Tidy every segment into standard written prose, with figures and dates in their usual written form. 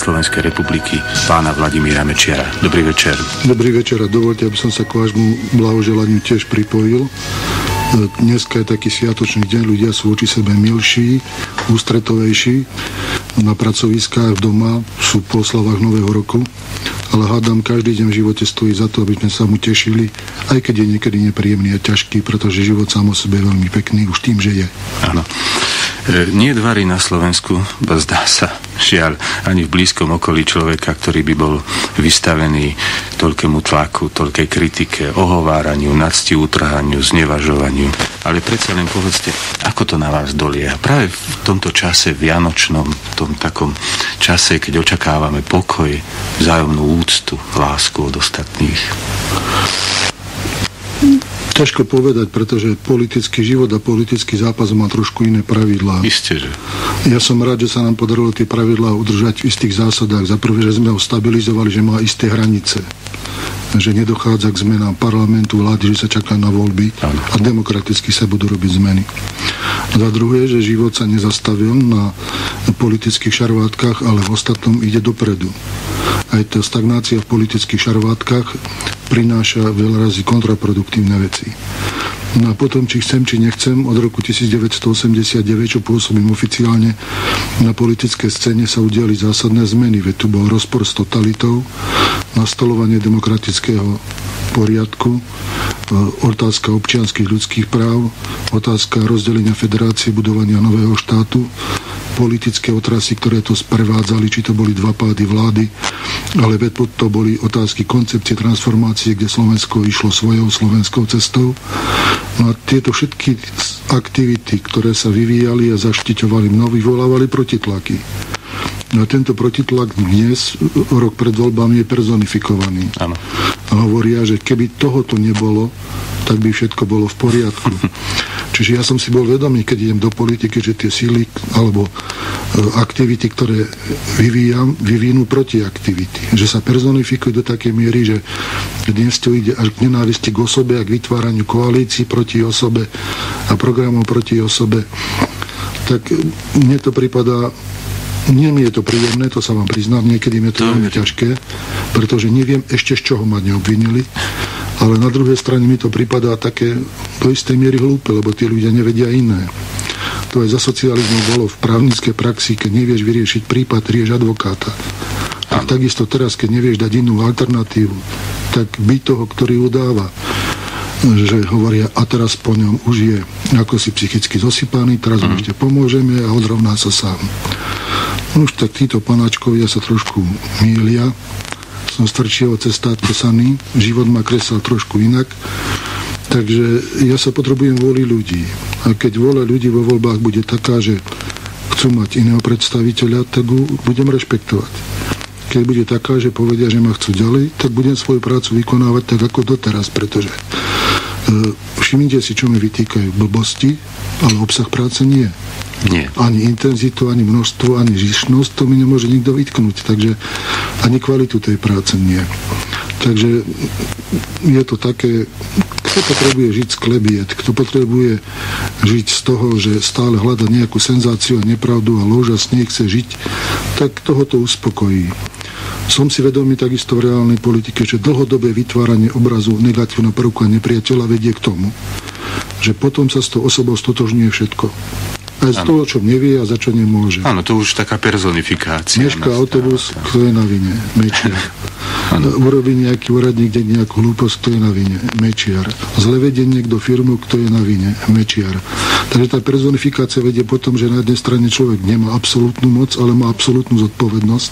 Slovenskej republiky, pána Vladimíra Mečiara. Dobrý večer. Dobrý večer a dovoľte, aby som sa k vášmu blahoželaniu tiež pripojil. Dneska je taký sviatočný deň, ľudia sú voči sebe milší, ústretovejší. Na pracoviskách doma sú po oslavách Nového roku, ale hádam, každý deň v živote stojí za to, aby sme sa mu tešili, aj keď je niekedy nepríjemný a ťažký, pretože život sám o sebe je veľmi pekný už tým, že je. Áno. Nie dvarí na Slovensku, zdá sa, žiaľ, ani v blízkom okolí človeka, ktorý by bol vystavený toľkému tlaku, toľkej kritike, ohováraniu, nadsti utrhaniu, znevažovaniu. Ale predsa len povedzte, ako to na vás dolieha? Práve v tomto čase vianočnom, v tom takom čase, keď očakávame pokoj, vzájomnú úctu, lásku od ostatných. Ťažko povedať, pretože politický život a politický zápas má trošku iné pravidlá. Isté, že. Ja som rád, že sa nám podarilo tie pravidlá udržať v istých zásadách. Za prvé, že sme ho stabilizovali, že má isté hranice. Že nedochádza k zmenám parlamentu, vlády, že sa čaká na voľby a demokraticky sa budú robiť zmeny. A za druhé, že život sa nezastavil na politických šarvátkach, ale v ostatnom ide dopredu. Aj tá stagnácia v politických šarvátkach prináša veľa razy kontraproduktívne veci. No a potom, či chcem, či nechcem, od roku 1989, čo pôsobím oficiálne na politické scéne, sa udiali zásadné zmeny, veď tu bol rozpor s totalitou, nastolovanie demokratického poriadku, otázka občianskych ľudských práv, otázka rozdelenia federácie, budovania nového štátu, politické otrasy, ktoré to sprevádzali, či to boli dva pády vlády, ale to boli otázky koncepcie transformácie, kde Slovensko išlo svojou slovenskou cestou. No a tieto všetky aktivity, ktoré sa vyvíjali a zaštiťovali mnou, vyvolávali protitlaky. No a tento protitlak dnes, rok pred voľbami, je personifikovaný. Áno. A hovoria, že keby tohoto nebolo, tak by všetko bolo v poriadku. Čiže ja som si bol vedomý, keď idem do politiky, že tie síly alebo aktivity, ktoré vyvinú protiaktivity. Že sa personifikujú do takej miery, že dnes to ide až k nenávisti k osobe a k vytváraniu koalícií proti osobe a programov proti osobe. Tak mne to pripadá. Nie mi je to príjemné, to sa vám priznám, niekedy mi je to veľmi ťažké, pretože neviem ešte z čoho ma neobvinili, ale na druhej strane mi to pripadá také do istej miery hlúpe, lebo tí ľudia nevedia iné. To aj za socializmu bolo v právnickej praxi, keď nevieš vyriešiť prípad, rieš advokáta. A takisto teraz, keď nevieš dať inú alternatívu, tak byť toho, ktorý udáva, že hovoria, a teraz po ňom už je ako si psychicky zosypaný, teraz mu ešte pomôžeme a odrovná sa sám. Už tak títo panáčkovia sa trošku mýlia. Som strčieho cesta tesaný, život ma kresal trošku inak. Takže ja sa potrebujem vôli ľudí. A keď vôľa ľudí vo voľbách bude taká, že chcú mať iného predstaviteľa, tak ho budem rešpektovať. Keď bude taká, že povedia, že ma chcú ďalej, tak budem svoju prácu vykonávať tak ako doteraz, pretože všimnite si, čo mi vytýkajú blbosti, ale obsah práce nie. Nie. Ani intenzitu, ani množstvo, ani zišnosť, to mi nemôže nikto vytknúť, takže ani kvalitu tej práce nie. Takže je to také, kto potrebuje žiť z klebiet, kto potrebuje žiť z toho, že stále hľada nejakú senzáciu a nepravdu a lož a s nej chce žiť, tak toho to uspokojí. Som si vedomý takisto v reálnej politike, že dlhodobé vytváranie obrazu negatívneho prvku a nepriateľa vedie k tomu, že potom sa s tou osobou stotožňuje všetko. Aj z toho, čo nevie a za čo nemôže. Áno, to už taká personifikácia. Dneška autobus, kto je na vine? Mečiar. Urobí nejaký úradník nejakú hlúposť, kto je na vine? Mečiar. Zle vedie niekto firmu, kto je na vine? Mečiar. Takže tá personifikácia vedie potom, že na jednej strane človek nemá absolútnu moc, ale má absolútnu zodpovednosť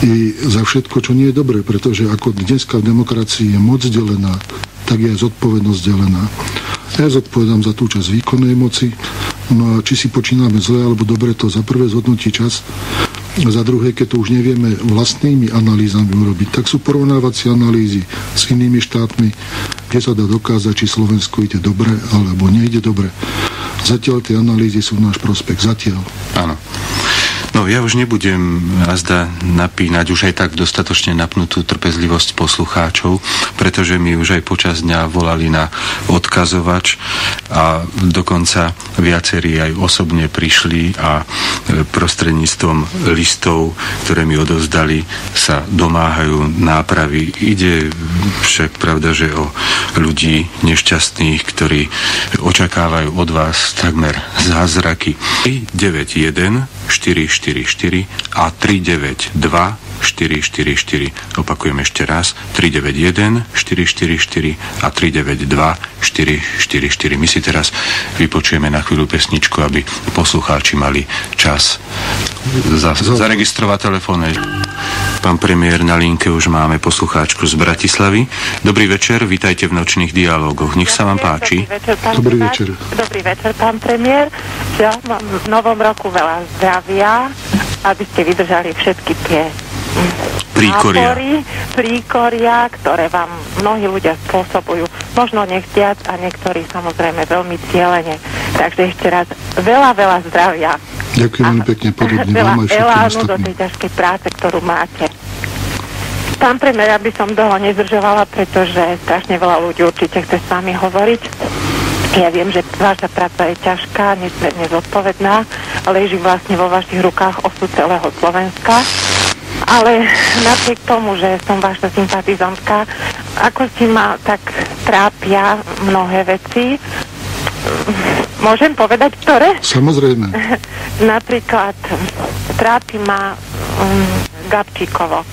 i za všetko, čo nie je dobré, pretože ako dneska v demokracii je moc delená, tak je aj zodpovednosť delená. Ja zodpovedám za tú časť výkonnej moci, no a či si počíname zle alebo dobre, to za prvé zhodnotí čas, a za druhé, keď to už nevieme vlastnými analýzami urobiť, tak sú porovnávacie analýzy s inými štátmi, kde sa dá dokázať, či Slovensko ide dobre alebo nejde dobre. Zatiaľ tie analýzy sú v náš prospech. Zatiaľ. Áno. No, ja už nebudem azda napínať už aj tak dostatočne napnutú trpezlivosť poslucháčov, pretože mi už aj počas dňa volali na odkazovač a dokonca viacerí aj osobne prišli a prostredníctvom listov, ktoré mi odovzdali, sa domáhajú nápravy. Ide však pravda, že o ľudí nešťastných, ktorí očakávajú od vás takmer zázraky. 391 444 a 392 444. Opakujem ešte raz. 391 444 a 392 444. My si teraz vypočujeme na chvíľu pesničku, aby poslucháči mali čas zaregistrovať telefónne. Pán premiér, na linke už máme poslucháčku z Bratislavy. Dobrý večer, vítajte v Nočných dialógoch. Nech sa vám páči. Dobrý večer. Dobrý večer, pán premiér. Ja mám v novom roku veľa zdravia, aby ste vydržali všetky tie príkoria, ktoré vám mnohí ľudia spôsobujú. Možno nechtiac a niektorí samozrejme veľmi cielene. Takže ešte raz veľa zdravia. Ďakujem veľmi pekne, podobne veľa vám aj všetkým elánu ostatným. do tej ťažkej práce, ktorú máte. Pán premiér, aby som dlho nezdržovala, pretože strašne veľa ľudí určite chce s vami hovoriť. Ja viem, že vaša práca je ťažká, nesmierne zodpovedná, leží vlastne vo vašich rukách osud celého Slovenska. Ale napriek tomu, že som vaša sympatizantka, ako si ma tak trápia mnohé veci. Môžem povedať, ktoré? Samozrejme. Napríklad trápi ma Gabčíkovo.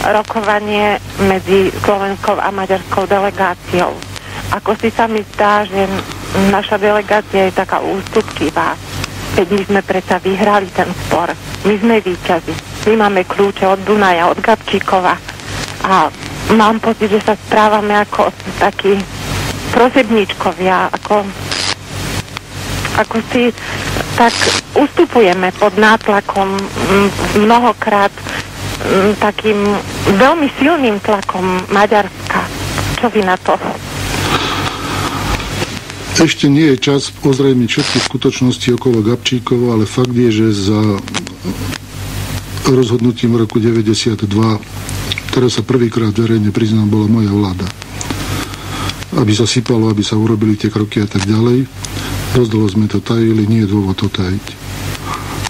Rokovanie medzi slovenskou a maďarskou delegáciou. Ako si sa mi zdá, že naša delegácia je taká ústupkivá. Veď my sme predsa vyhrali ten spor. My sme víťazi. My máme kľúče od Dunaja, od Gabčíkova. A mám pocit, že sa správame ako takí prosebníčkovia, ako si tak ustupujeme pod nátlakom mnohokrát takým veľmi silným tlakom Maďarska. Čo vy na to? Ešte nie je čas ozrejmiť všetky skutočnosti okolo Gabčíkova, ale fakt je, že za rozhodnutím v roku 92, ktoré sa prvýkrát verejne priznám, bola moja vláda. Aby sa sypalo, aby sa urobili tie kroky a tak ďalej. Dosť dlho sme to tajili, nie je dôvod to tajiť.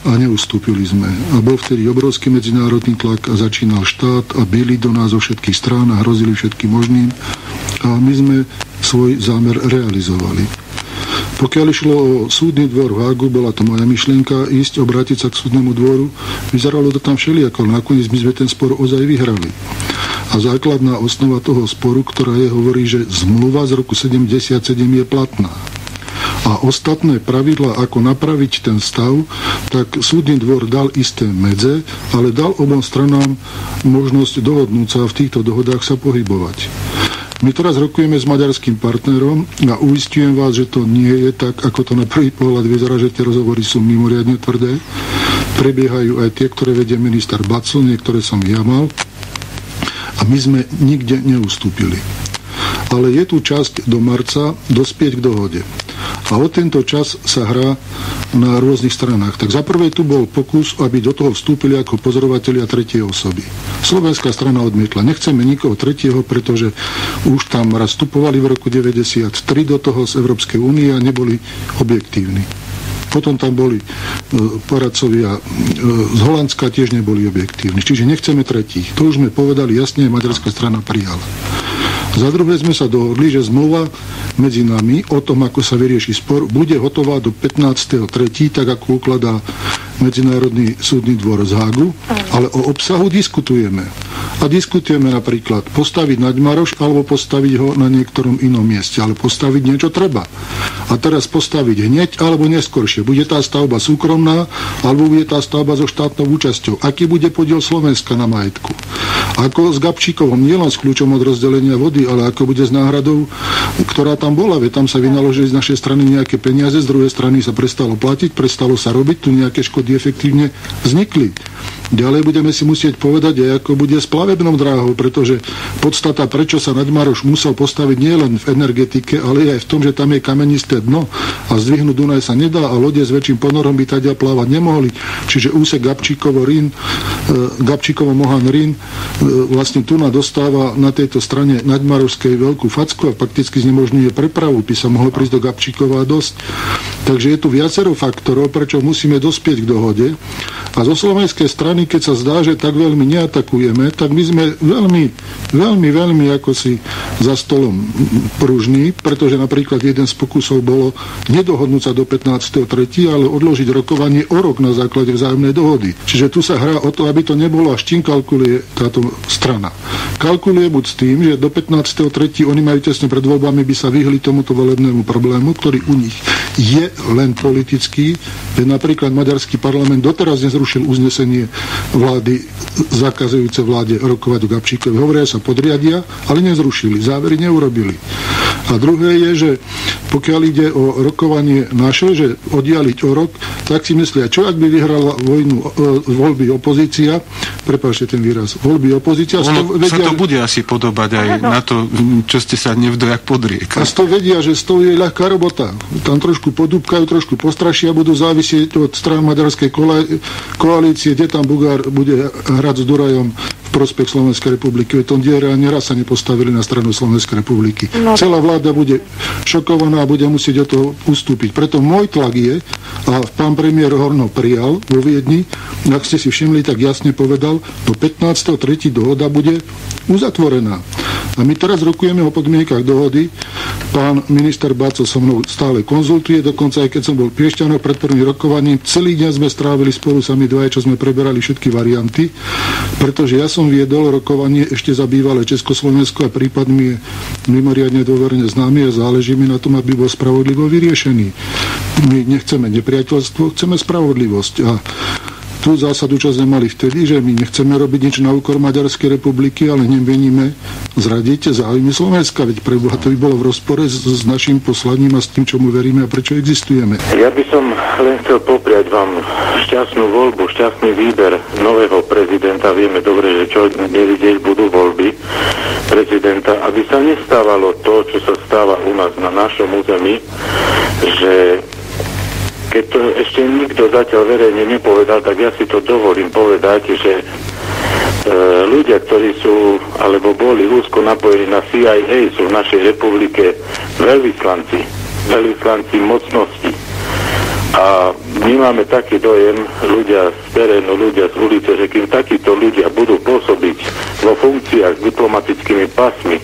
A neustúpili sme. A bol vtedy obrovský medzinárodný tlak a začínal štát a bili do nás zo všetkých strán a hrozili všetkým možným. A my sme svoj zámer realizovali. Pokiaľ išlo o súdny dvor v Hágu, bola to moja myšlienka ísť, obrátiť sa k súdnemu dvoru. Vyzeralo to tam všelijako, nakoniec my sme ten spor ozaj vyhrali. A základná osnova toho sporu, ktorá hovorí, že zmluva z roku 77 je platná. A ostatné pravidlá, ako napraviť ten stav, tak súdny dvor dal isté medze, ale dal obom stranám možnosť dohodnúť sa a v týchto dohodách sa pohybovať. My teraz rokujeme s maďarským partnerom a uisťujem vás, že to nie je tak, ako to na prvý pohľad vyzerá, že tie rozhovory sú mimoriadne tvrdé. Prebiehajú aj tie, ktoré vedie minister Bacl, niektoré som ja mal. A my sme nikde neustúpili. Ale je tu časť do marca dospieť k dohode. A o tento čas sa hrá na rôznych stranách. Tak za prvé tu bol pokus, aby do toho vstúpili ako pozorovatelia tretej osoby. Slovenská strana odmietla. Nechceme nikoho tretieho, pretože už tam raz vstupovali v roku 93 do toho z Európskej únie a neboli objektívni. Potom tam boli poradcovia z Holandska, tiež neboli objektívni. Čiže nechceme tretích. To už sme povedali jasne, maďarská strana prijala. Za druhé sme sa dohodli, že zmluva medzi nami o tom, ako sa vyrieši spor, bude hotová do 15.3., tak ako ukladá Medzinárodný súdny dvor z Hágu, ale o obsahu diskutujeme. A diskutujeme napríklad postaviť Naďmaroš alebo postaviť ho na niektorom inom mieste, ale postaviť niečo treba. A teraz postaviť hneď alebo neskoršie. Bude tá stavba súkromná alebo bude tá stavba so štátnou účasťou. Aký bude podiel Slovenska na majetku? Ako s Gabčíkovom, nielen s kľúčom od rozdelenia vody, ale ako bude s náhradou, ktorá tam bola. Veď tam sa vynaložili z našej strany nejaké peniaze, z druhej strany sa prestalo platiť, prestalo sa robiť, tu nejaké škody efektívne vznikli. Ďalej budeme si musieť povedať aj, ako bude s plavebnou dráhou, pretože podstata, prečo sa Naďmaroš musel postaviť nielen v energetike, ale aj v tom, že tam je kamenisté dno a zdvihnúť Dunaj sa nedá a lode s väčším ponorom by tadia plávať nemohli. Čiže úsek Gabčíkovo-Mohan-Ryn vlastne tu dostáva na tejto strane Naďmarovskej veľkú facku a fakticky znemožňuje prepravu, by sa mohlo prísť do Gabčíkova dosť. Takže je tu viacero faktorov, prečo musíme dospieť k dohode. A zo slovenskej strany, keď sa zdá, že tak veľmi neatakujeme, tak my sme veľmi ako si za stolom pružní, pretože napríklad jeden z pokusov bolo nedohodnúť sa do 15.3., ale odložiť rokovanie o rok na základe vzájomnej dohody. Čiže tu sa hrá o to, aby to nebolo, až čím kalkuluje táto strana. Kalkuluje buď s tým, že do 15.3. oni majú tesne pred voľbami, by sa vyhli tomuto volebnému problému, ktorý u nich je len politický, že napríklad maďarský parlament doteraz nezrušil uznesenie vlády zakazujúce vláde rokovať o Gabčíkovi. Hovoria, sa podriadia, ale nezrušili. Závery neurobili. A druhé je, že pokiaľ ide o rokovanie naše, že oddialiť o rok, tak si myslia, čo ak by vyhrala voľby opozícia, prepáčte ten výraz, voľby opozícia. Sa to bude asi podobať aj na to, čo ste sa nevdojak podriekli. A z toho vedia, že z toho je ľahká robota. Tam trošku podúbkajú, trošku postrašia, budú závisieť od strán maďarskej koalície, kde tam Bugár bude hrať s Durajom v prospech Slovenskej republiky. To diere ani raz sa nepostavili na stranu Slovenskej republiky. No. Celá vláda bude šokovaná a bude musieť od toho ustúpiť. Preto môj tlak je, a pán premiér Horno prijal vo Viedni, ak ste si všimli, tak jasne povedal, do 15.3. dohoda bude uzatvorená. A my teraz rokujeme o podmienkach dohody. Pán minister Baco so mnou stále konzultuje, dokonca aj keď som bol v Piešťanoch pred prvým rokovaním, celý deň sme strávili spolu sami dvaja, čo sme preberali všetky varianty, pretože ja som viedol rokovanie ešte za bývalé Československo a prípad mi je mimoriadne dôverne známy a záleží mi na tom, aby bol spravodlivo vyriešený. My nechceme nepriateľstvo, chceme spravodlivosť. A tú zásadu, čo sme mali vtedy, že my nechceme robiť nič na úkor Maďarskej republiky, ale neveníme zradiť záujmy Slovenska, veď preboha to by bolo v rozpore s našim poslaním a s tým, čomu veríme a prečo existujeme. Ja by som len chcel popriať vám šťastnú voľbu, šťastný výber nového prezidenta. Vieme dobre, že čo nevidieť budú voľby prezidenta, aby sa nestávalo to, čo sa stáva u nás na našom území, že keď to ešte nikto zatiaľ verejne nepovedal, tak ja si to dovolím povedať, že ľudia, ktorí sú, alebo boli úzko napojení na CIA, sú v našej republike veľvyslanci mocnosti. A my máme taký dojem, ľudia z terénu, ľudia z ulice, že kým takíto ľudia budú pôsobiť vo funkciách s diplomatickými pasmi,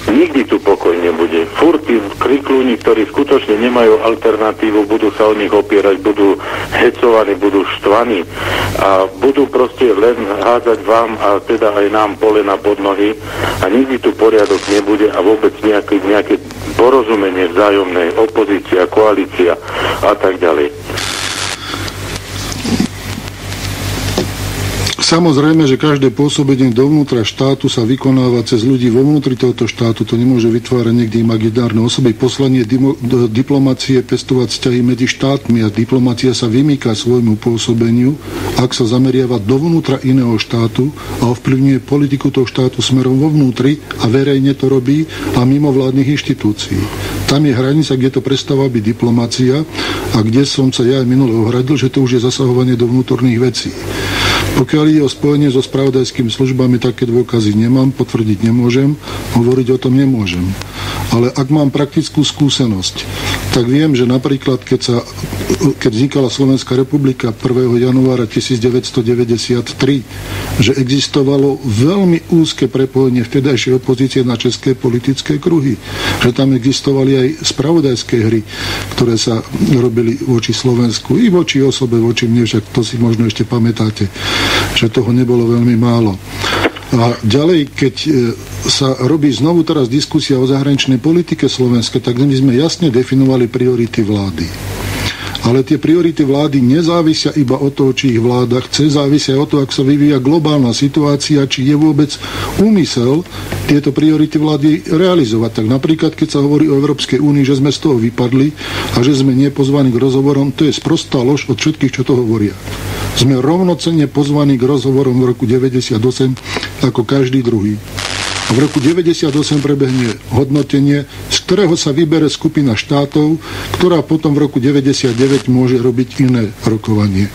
nikdy tu pokoj nebude. Furt tí kriklúni, ktorí skutočne nemajú alternatívu, budú sa o nich opierať, budú hecovaní, budú štvaní a budú proste len hádzať vám a teda aj nám polena pod nohy a nikdy tu poriadok nebude a vôbec nejaké porozumenie vzájomnej, opozícia, koalícia a tak ďalej. Samozrejme, že každé pôsobenie dovnútra štátu sa vykonáva cez ľudí vo vnútri tohto štátu. To nemôže vytvárať niekde imaginárne osoby. Poslanie diplomácie pestovať vzťahy medzi štátmi a diplomácia sa vymýka svojmu pôsobeniu, ak sa zameriava dovnútra iného štátu a ovplyvňuje politiku toho štátu smerom vo vnútri a verejne to robí a mimo vládnych inštitúcií. Tam je hranica, kde to prestáva byť diplomácia a kde som sa ja aj minule ohradil, že to už je zasahovanie do vnútorných vecí. Pokiaľ ide o spojenie so spravodajskými službami, také dôkazy nemám, potvrdiť nemôžem, hovoriť o tom nemôžem. Ale ak mám praktickú skúsenosť, tak viem, že napríklad, keď vznikala Slovenská republika 1. januára 1993, že existovalo veľmi úzke prepojenie vtedajšej opozície na české politické kruhy. Že tam existovali aj spravodajské hry, ktoré sa robili voči Slovensku i voči osobe, voči mne, však to si možno ešte pamätáte, že toho nebolo veľmi málo. A ďalej, keď sa robí znovu teraz diskusia o zahraničnej politike Slovenska, tak my sme jasne definovali priority vlády. Ale tie priority vlády nezávisia iba od toho, či ich vláda chce, závisia od toho, ako sa vyvíja globálna situácia, či je vôbec úmysel tieto priority vlády realizovať. Tak napríklad, keď sa hovorí o Európskej únii, že sme z toho vypadli a že sme nepozvaní k rozhovorom, to je sprostá lož od všetkých, čo to hovoria. Sme rovnocenne pozvaní k rozhovorom v roku 98 ako každý druhý. A v roku 98 prebehne hodnotenie, z ktorého sa vybere skupina štátov, ktorá potom v roku 99 môže robiť iné rokovanie.